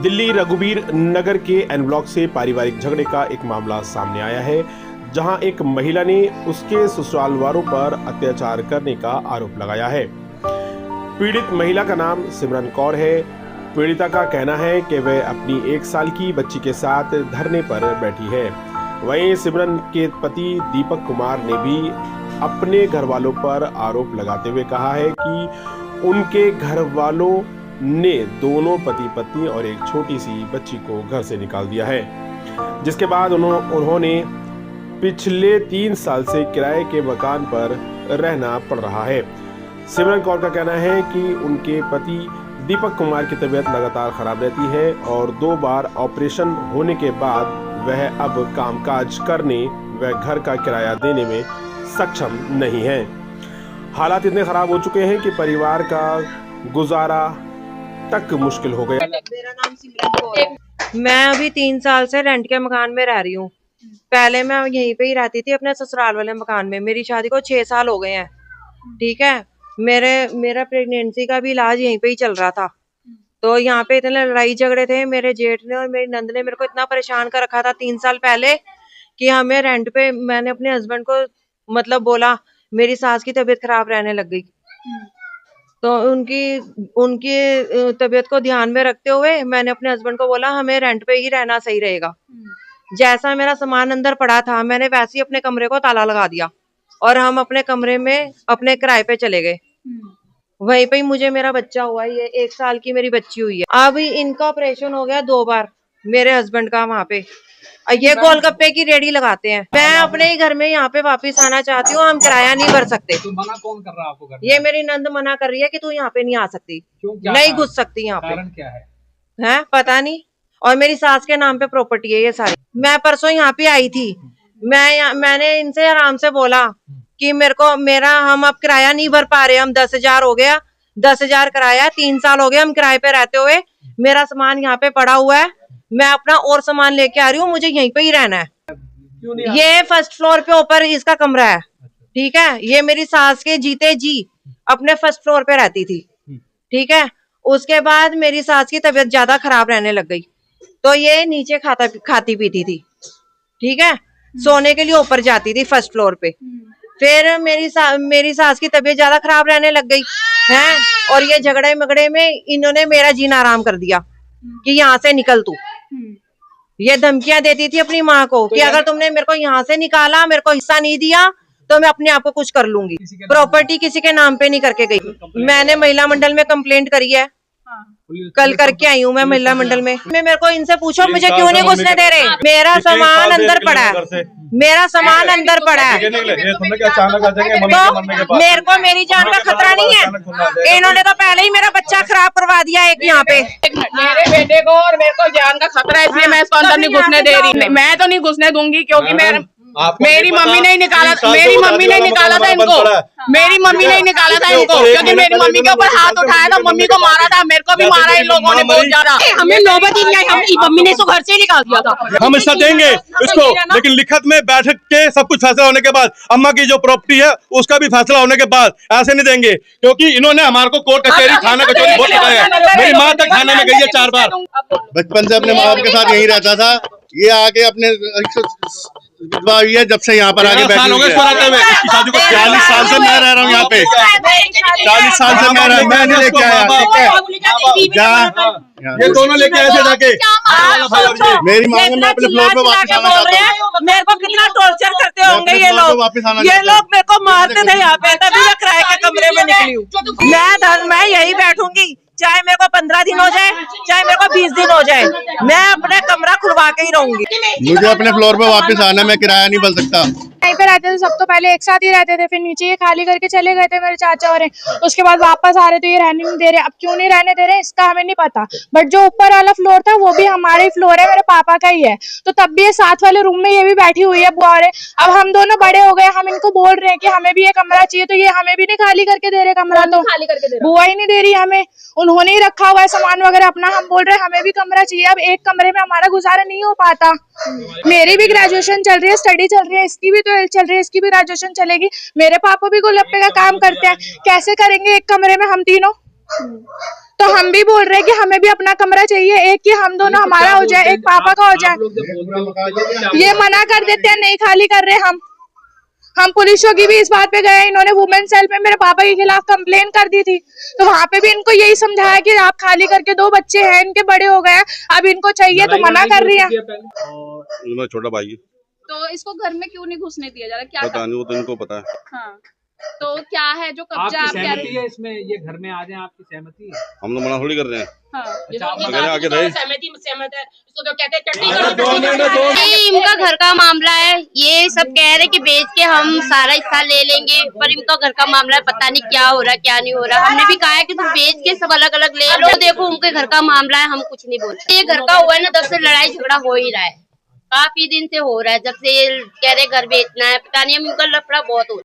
दिल्ली रघुवीर नगर के N block से पारिवारिक झगड़े का एक मामला सामने आया है, जहां एक महिला ने उसके ससुराल वालों पर अत्याचार करने का आरोप लगाया है। पीड़ित महिला का नाम सिमरन कौर है। पीड़िता का कहना है कि वह अपनी 1 साल की बच्ची के साथ धरने पर बैठी है। वहीं सिमरन के पति दीपक कुमार ने भी अपने घर वालों पर आरोप लगाते हुए कहा है कि उनके घर वालों ने दोनों पति पत्नी और एक छोटी सी बच्ची को घर से निकाल दिया है, जिसके बाद उन्होंने पिछले 3 साल से किराए के मकान पर रहना पड़ रहा है। सिमरन कौर का कहना है कि उनके पति दीपक कुमार की तबीयत लगातार खराब रहती है और 2 बार ऑपरेशन होने के बाद वह अब कामकाज करने व घर का किराया देने में सक्षम नहीं है। हालात इतने खराब हो चुके हैं कि परिवार का गुजारा तक मुश्किल हो गया। मेरा नाम सिमरन कौर है। मैं अभी 3 साल से रेंट के मकान में रह रही हूँ। पहले मैं यहीं पे ही रहती थी अपने ससुराल वाले मकान में। मेरी शादी को 6 साल हो गए हैं। ठीक है, मेरा प्रेगनेंसी का भी इलाज यहीं पे ही चल रहा था। तो यहाँ पे इतने लड़ाई झगड़े थे। मेरे जेठ ने और मेरी नंद ने मेरे को इतना परेशान कर रखा था 3 साल पहले कि हमें रेंट पे, मैंने अपने हस्बैंड को मतलब बोला, मेरी सास की तबीयत खराब रहने लग गई। तो उनकी तबीयत को ध्यान में रखते हुए मैंने अपने हस्बैंड को बोला हमें रेंट पे ही रहना सही रहेगा। जैसा मेरा सामान अंदर पड़ा था मैंने वैसे ही अपने कमरे को ताला लगा दिया और हम अपने कमरे में अपने किराए पे चले गए। वहीं पे ही मुझे मेरा बच्चा हुआ, ये 1 साल की मेरी बच्ची हुई है। अब इनका ऑपरेशन हो गया 2 बार मेरे हस्बैंड का। वहाँ पे ये गोलगप्पे की रेडी लगाते हैं। मैं अपने ही घर में यहाँ पे वापस आना चाहती हूँ। हम किराया नहीं भर सकते। तो मना कौन कर रहा है आपको? ये मेरी नंद मना कर रही है कि तू यहाँ पे नहीं आ सकती, नहीं घुस सकती यहाँ पे। कारण क्या है पता नहीं। और मेरी सास के नाम पे प्रॉपर्टी है ये सारी। मैं परसों यहाँ पे आई थी। मैंने इनसे आराम से बोला कि हम अब किराया नहीं भर पा रहे। हम 10,000 हो गया, 10,000 किराया, 3 साल हो गए हम किराए पे रहते हुए। मेरा सामान यहाँ पे पड़ा हुआ है, मैं अपना और सामान लेके आ रही हूँ, मुझे यहीं पे ही रहना है। ये फर्स्ट फ्लोर पे ऊपर इसका कमरा है। ठीक है, ये मेरी सास के जीते जी अपने फर्स्ट फ्लोर पे रहती थी। ठीक है, उसके बाद मेरी सास की तबीयत ज्यादा खराब रहने लग गई तो ये नीचे खाती पीती थी। ठीक है, सोने के लिए ऊपर जाती थी फर्स्ट फ्लोर पे। फिर मेरी सास की तबीयत ज्यादा खराब रहने लग गई है और ये झगड़े मगड़े में इन्होंने मेरा जीना आराम कर दिया कि यहाँ से निकल तू। ये धमकियां देती थी अपनी माँ को कि अगर तुमने मेरे को यहाँ से निकाला, मेरे को हिस्सा नहीं दिया तो मैं अपने आप को कुछ कर लूंगी। प्रॉपर्टी किसी के नाम पे नहीं करके गई। मैंने महिला मंडल में कंप्लेंट करी है, कल करके आई हूँ मैं महिला मंडल में। मेरे को इनसे पूछो मुझे क्यों नहीं घुसने दे रहे। मेरा सामान अंदर पड़ा है, मेरा सामान अंदर पड़ा है। तो मेरे को मेरी जान का खतरा नहीं है। इन्होंने तो पहले ही मेरा बच्चा खराब करवा दिया एक यहाँ पे। मेरे बेटे को और मेरे को जान का खतरा है, इसलिए मैं इसको अंदर नहीं घुसने दे रही। मैं तो नहीं घुसने दूंगी क्योंकि मेरी मम्मी ने निकाला था इनको। मेरी मम्मी ने निकाला था इनको क्योंकि मेरी मम्मी के ऊपर हाथ उठाया था, मम्मी को मारा था, मेरे को भी मारा इन लोगों ने बहुत ज्यादा। हमें नौबत ही नहीं आई, हम मम्मी ने इसको घर से ही निकाल दिया था। हम हिस्सा देंगे इसको, लेकिन लिखित में बैठक के सब कुछ फैसला होने के बाद, अम्मा की जो प्रॉपर्टी है उसका भी फैसला होने के बाद ऐसे नहीं देंगे, क्योंकि इन्होंने हमारे को कोर्ट कचहरी थाना कचहरी बहुत लगाया है। मेरी माँ तक थाने में गई है 4 बार। बचपन से अपने माँ बाप के साथ यहीं रहता था। ये आके अपने विधवा हुई है जब से यहाँ पर आके बैठी हुई है। 40 साल से मैं रह रहा हूँ यहाँ पे। 40 साल से मैं नहीं लेके आया। ठीक है, ये दोनों लेके आए थे जाके। मेरी माँ ने अपने फ्लोर पे वापस आना चाहता हूँ। मेरे को कितना टॉर्चर करते होंगे ये लोग मेरे को मारते थे यहाँ पे, तभी मैं किराए के कमरे में निकली हूँ। मैं यही बैठूंगी, चाहे मेरे को 15 दिन हो जाए, चाहे मेरे को 20 दिन हो जाए, मैं अपने कमरा खुलवा के ही रहूंगी। मुझे अपने फ्लोर पे वापस आना, मैं किराया नहीं बल सकता। यहीं पे रहते थे सब, तो पहले एक साथ ही रहते थे, फिर नीचे ये खाली करके चले गए थे मेरे चाचा और उसके बाद वापस आ रहे तो ये रहने नहीं दे रहे। अब क्यों नहीं रहने दे रहे इसका हमें नहीं पता, बट जो ऊपर वाला फ्लोर था वो भी हमारा ही फ्लोर है, मेरे पापा का ही है। तो तब भी ये साथ वाले रूम में ये भी बैठी हुई है बुआ। अब हम दोनों बड़े हो गए, हम इनको बोल रहे हैं कि हमें भी ये कमरा चाहिए, तो ये हमें भी नहीं खाली करके दे रहे कमरा। तो खाली करके दे बुआ ही नहीं दे रही हमें, उन्होंने ही रखा हुआ है सामान वगैरह अपना। हम बोल रहे हैं हमें भी कमरा चाहिए। अब एक कमरे में हमारा गुजारा नहीं हो पाता। मेरी भी ग्रेजुएशन चल रही है, स्टडी चल रही है, इसकी भी तो चल रही है, इसकी भी ग्रेजुएशन चलेगी। मेरे पापा भी गोलगप्पे का काम करते हैं, कैसे करेंगे एक कमरे में हम तीनों? तो हम भी बोल रहे हैं कि हमें भी अपना कमरा चाहिए, एक कि हम दोनों हमारा हो जाए, एक पापा का हो जाए। ये मना कर देते हैं, नहीं खाली कर रहे हम पुलिस चौकी भी इस बात पे गए, इन्होंने वुमेन सेल पे मेरे पापा के खिलाफ कंप्लेन कर दी थी, तो वहाँ पे भी इनको यही समझाया कि आप खाली करके, 2 बच्चे हैं इनके, बड़े हो गए, अब इनको चाहिए तो मना कर रही है। मेरा छोटा भाई है। तो इसको घर में क्यों नहीं घुसने दिया जा रहा, क्या पता नहीं, वो तो इनको पता है। हाँ, तो क्या है जो कब्जा आपकी आप कह रहे सहमति है इसमें, ये घर में आ जाए, आपकी सहमति है? हम तो मना थोड़ी कर रहे हैं। हाँ, अगर आगे रहे ये इनका घर का मामला है, ये सब कह रहे कि बेच के हम सारा हिस्सा ले लेंगे, पर इनका घर का मामला है, पता नहीं क्या हो रहा है क्या नहीं हो रहा। हमने भी कहा है कि तुम बेच के सब अलग अलग ले लो, देखो उनके घर का मामला है, हम कुछ नहीं बोलते। ये घर का हुआ है ना, तब से लड़ाई झगड़ा हो ही रहा है, काफी दिन से हो रहा है, जब से ये कह रहे घर बेचना है, पता नहीं हम इनका लफड़ा बहुत हो